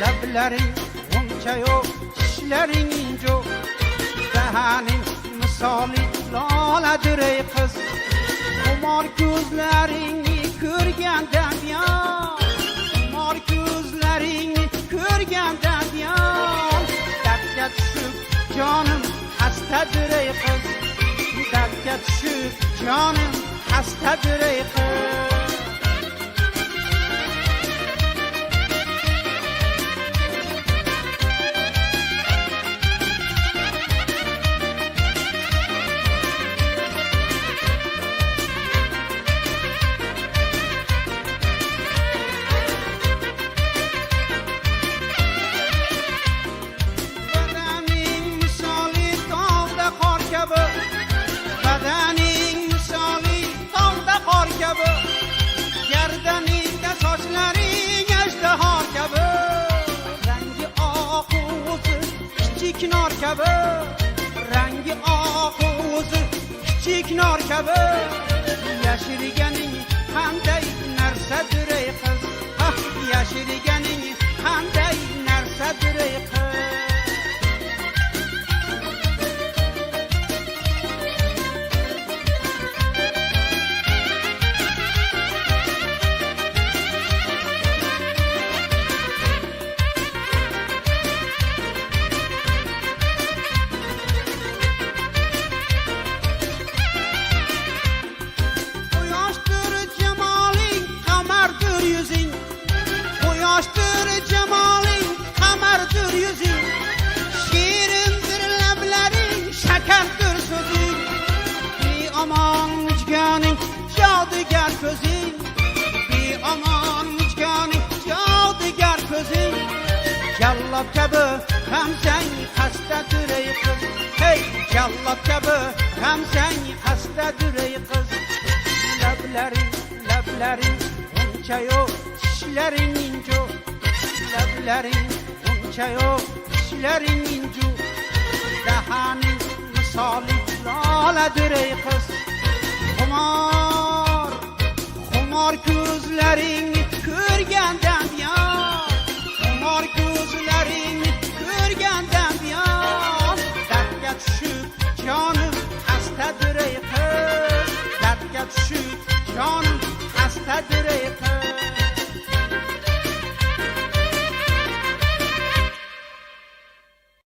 lablaring uncha yo'q, tishlaring injo, dahaning misoli loladir ey qiz. Xumor ko'zlaringni ko'rganda yon, xumor ko'zlaringni ko'rganda yon, dardga tushib jonim xastadir ey qiz, dardga tushib jonim xastadir ey qiz. Gardaningda sochlaring ajdaho kabi, rangi oq o'zi kichik nor kabi, rangi oq o'zi kichik nor kabi. Yashirganing qanday narsadir ey qiz, yashirganing qanday narsadir ey qiz. Yoshdir jamoling, qamardir yuzing, shirindir lablaring, shakardir so'zing, beomon mujganing, jodugar ko'zing, beomon mujganing, jodugar ko'zing, jallod kabi hamsang xastadir ey qiz, hey jallod kabi hamsang xastadir ey qiz. Lablaring uncha yo'q, tishlaring injo, lablaring uncha yo'q, tishlaring injo, dahaning misoli loladir ey qiz. Xumor ko'zlaring